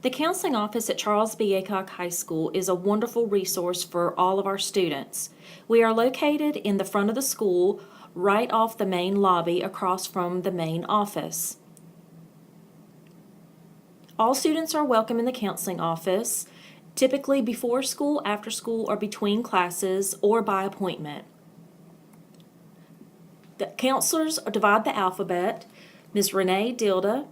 The counseling office at Charles B. Aycock High School is a wonderful resource for all of our students. We are located in the front of the school, right off the main lobby across from the main office. All students are welcome in the counseling office, typically before school, after school, or between classes, or by appointment. The counselors divide the alphabet. Ms. Renee Dilda,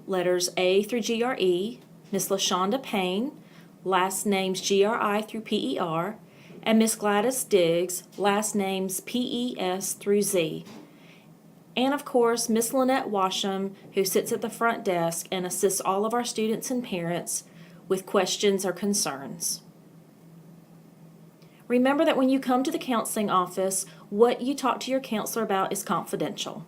letters A through GRE, Ms. LaShonda Payne, last names GRI through PER, and Ms. Gladys Diggs, last names PES through Z. And of course, Ms. Lynette Washam, who sits at the front desk and assists all of our students and parents with questions or concerns. Remember that when you come to the counseling office, what you talk to your counselor about is confidential.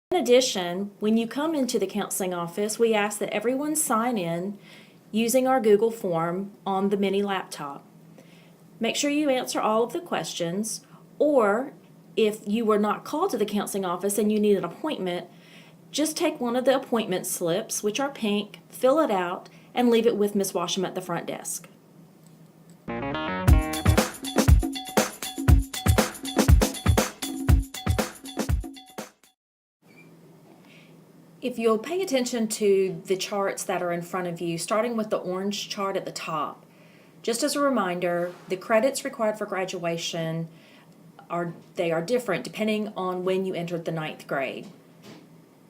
In addition, when you come into the counseling office, we ask that everyone sign in using our Google form on the mini laptop. Make sure you answer all of the questions, or if you were not called to the counseling office and you need an appointment, just take one of the appointment slips, which are pink, fill it out, and leave it with Ms. Washam at the front desk. If you'll pay attention to the charts that are in front of you, starting with the orange chart at the top, just as a reminder, the credits required for graduation are different depending on when you entered the 9th grade.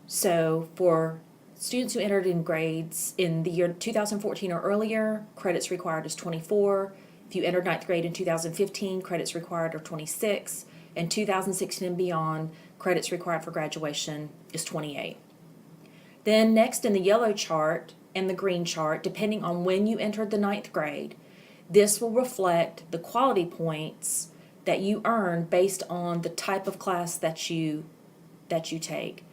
So for students who entered in grades in the year 2014 or earlier, credits required is 24. If you entered 9th grade in 2015, credits required are 26. And 2016 and beyond, credits required for graduation is 28. Then next in the yellow chart and the green chart, depending on when you entered the 9th grade, this will reflect the quality points that you earn based on the type of class that you take.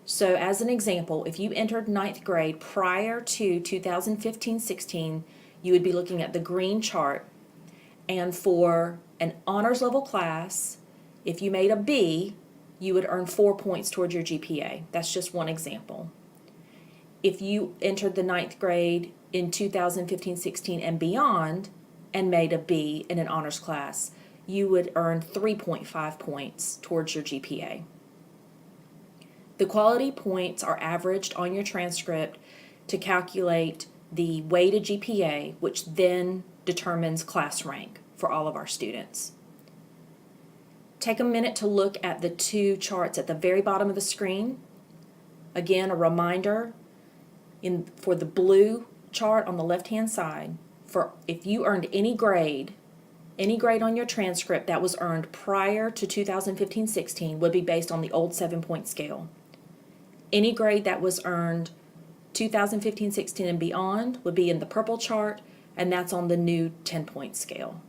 So as an example, if you entered 9th grade prior to 2015-16, you would be looking at the green chart. And for an honors level class, if you made a B, you would earn 4 points towards your GPA. That's just one example. If you entered the 9th grade in 2015-16 and beyond and made a B in an honors class, you would earn 3.5 points towards your GPA. The quality points are averaged on your transcript to calculate the weighted GPA, which then determines class rank for all of our students. Take a minute to look at the two charts at the very bottom of the screen. Again, a reminder, for the blue chart on the left-hand side, for if you earned any grade on your transcript that was earned prior to 2015-16 would be based on the old 7-point scale. Any grade that was earned 2015-16 and beyond would be in the purple chart, and that's on the new 10-point scale.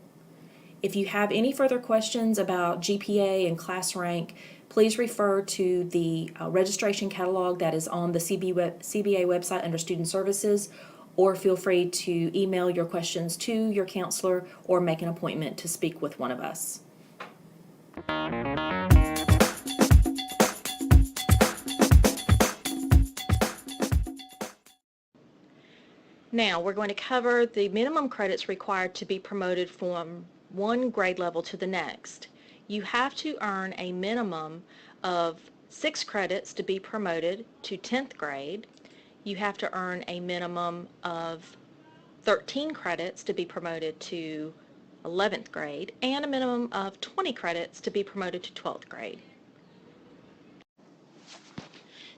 If you have any further questions about GPA and class rank, please refer to the registration catalog that is on the CBA website under Student Services, or feel free to email your questions to your counselor or make an appointment to speak with one of us. Now we're going to cover the minimum credits required to be promoted from one grade level to the next. You have to earn a minimum of 6 credits to be promoted to 10th grade. You have to earn a minimum of 13 credits to be promoted to 11th grade, and a minimum of 20 credits to be promoted to 12th grade.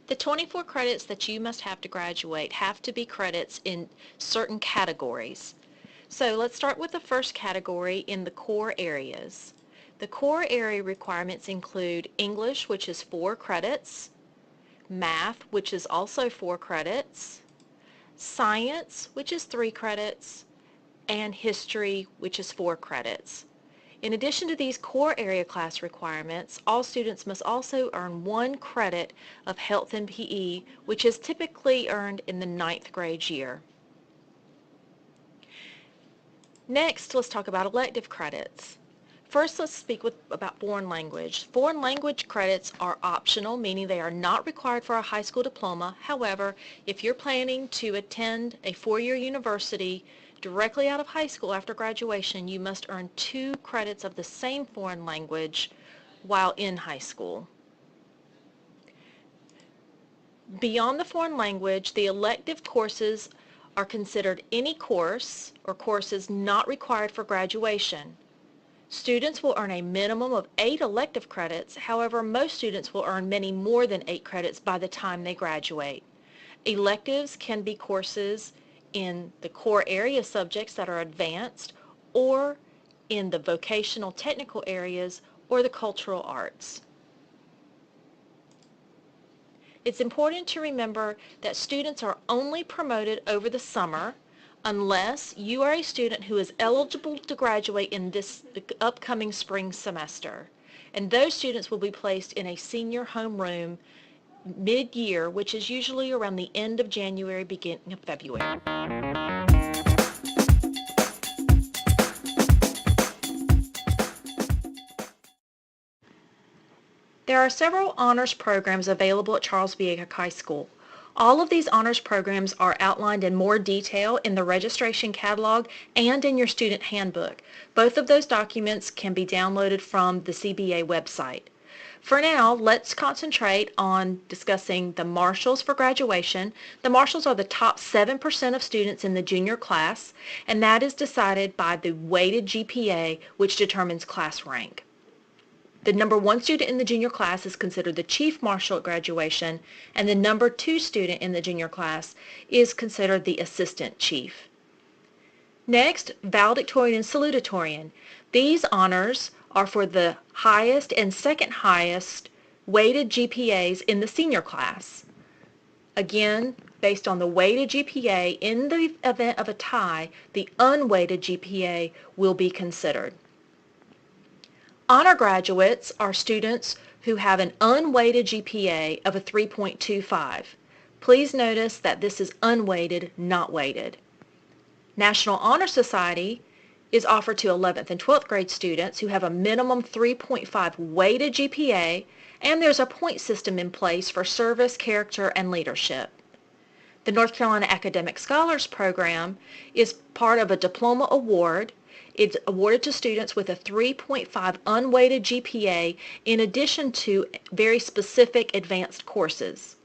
The 24 credits that you must have to graduate have to be credits in certain categories. So let's start with the first category in the core areas. The core area requirements include English, which is 4 credits, Math, which is also 4 credits, Science, which is 3 credits, and History, which is 4 credits. In addition to these core area class requirements, all students must also earn 1 credit of Health and PE, which is typically earned in the 9th grade year. Next, let's talk about elective credits. First, let's speak about foreign language. Foreign language credits are optional, meaning they are not required for a high school diploma. However, if you're planning to attend a four-year university directly out of high school after graduation, you must earn 2 credits of the same foreign language while in high school. Beyond the foreign language, the elective courses are considered any course or courses not required for graduation. Students will earn a minimum of 8 elective credits. However, most students will earn many more than 8 credits by the time they graduate. Electives can be courses in the core area subjects that are advanced, or in the vocational technical areas or the cultural arts. It's important to remember that students are only promoted over the summer unless you are a student who is eligible to graduate in the upcoming spring semester. And those students will be placed in a senior homeroom mid-year, which is usually around the end of January, beginning of February. There are several honors programs available at Charles B. Aycock High School. All of these honors programs are outlined in more detail in the registration catalog and in your student handbook. Both of those documents can be downloaded from the CBA website. For now, let's concentrate on discussing the marshals for graduation. The marshals are the top 7% of students in the junior class, and that is decided by the weighted GPA, which determines class rank. The number 1 student in the junior class is considered the chief marshal at graduation, and the number 2 student in the junior class is considered the assistant chief. Next, valedictorian and salutatorian. These honors are for the highest and second highest weighted GPAs in the senior class. Again, based on the weighted GPA, in the event of a tie, the unweighted GPA will be considered. Honor graduates are students who have an unweighted GPA of a 3.25. Please notice that this is unweighted, not weighted. National Honor Society is offered to 11th and 12th grade students who have a minimum 3.5 weighted GPA, and there's a point system in place for service, character, and leadership. The North Carolina Academic Scholars Program is part of a diploma award. It's awarded to students with a 3.5 unweighted GPA in addition to very specific advanced courses.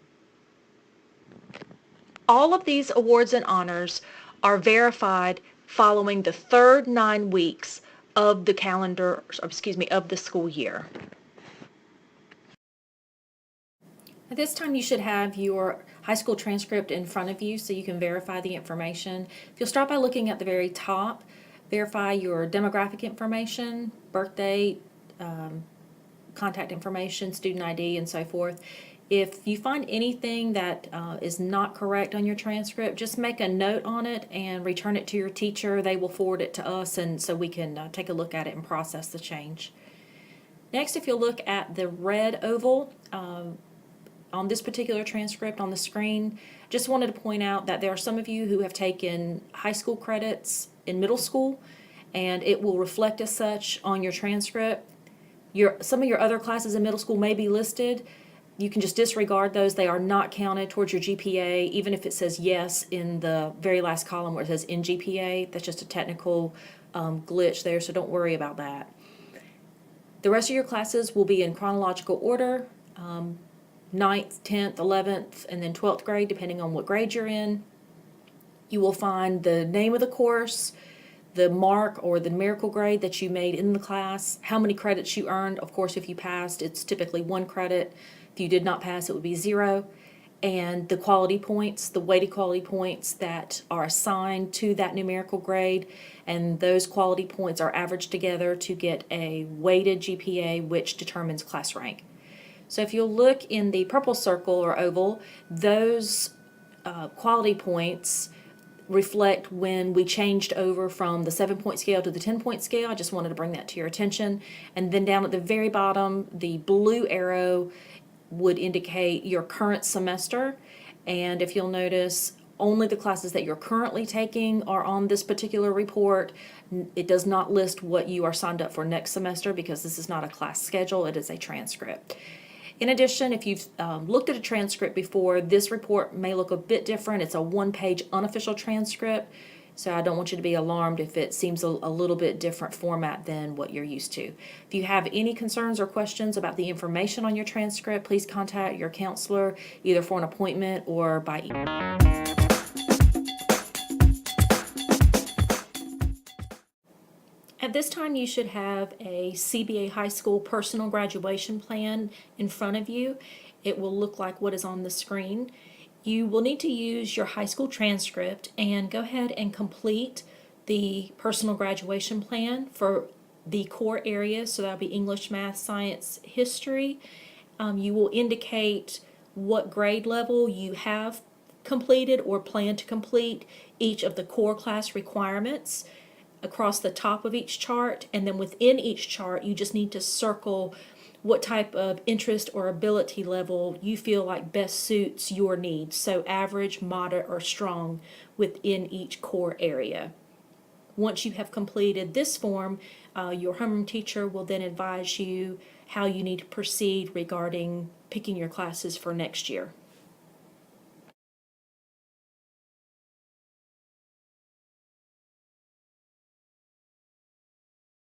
All of these awards and honors are verified following the third 9 weeks of the of the school year. At this time, you should have your high school transcript in front of you so you can verify the information. If you'll start by looking at the very top, verify your demographic information, birth date, contact information, student ID, and so forth. If you find anything that is not correct on your transcript, just make a note on it and return it to your teacher. They will forward it to us, and so we can take a look at it and process the change. Next, if you'll look at the red oval on this particular transcript on the screen, just wanted to point out that there are some of you who have taken high school credits in middle school, and it will reflect as such on your transcript. Some of your other classes in middle school may be listed. You can just disregard those. They are not counted towards your GPA, even if it says yes in the very last column where it says in GPA. That's just a technical glitch there, so don't worry about that. The rest of your classes will be in chronological order, 9th, 10th, 11th, and then 12th grade, depending on what grade you're in. You will find the name of the course, the mark or the numerical grade that you made in the class, how many credits you earned. Of course, if you passed, it's typically 1 credit. If you did not pass, it would be 0. And the quality points, the weighted quality points that are assigned to that numerical grade, and those quality points are averaged together to get a weighted GPA, which determines class rank. So if you'll look in the purple circle or oval, those quality points reflect when we changed over from the 7-point scale to the 10-point scale. I just wanted to bring that to your attention. And then down at the very bottom, the blue arrow would indicate your current semester. And if you'll notice, only the classes that you're currently taking are on this particular report. It does not list what you are signed up for next semester because this is not a class schedule, it is a transcript. In addition, if you've looked at a transcript before, this report may look a bit different. It's a one-page unofficial transcript, so I don't want you to be alarmed if it seems a little bit different format than what you're used to. If you have any concerns or questions about the information on your transcript, please contact your counselor either for an appointment or by email. At this time, you should have a CBA High School personal graduation plan in front of you. It will look like what is on the screen. You will need to use your high school transcript and go ahead and complete the personal graduation plan for the core areas. So that'll be English, Math, Science, History. You will indicate what grade level you have completed or plan to complete each of the core class requirements across the top of each chart, and then within each chart you just need to circle what type of interest or ability level you feel like best suits your needs, so average, moderate, or strong within each core area. Once you have completed this form, your homeroom teacher will then advise you how you need to proceed regarding picking your classes for next year.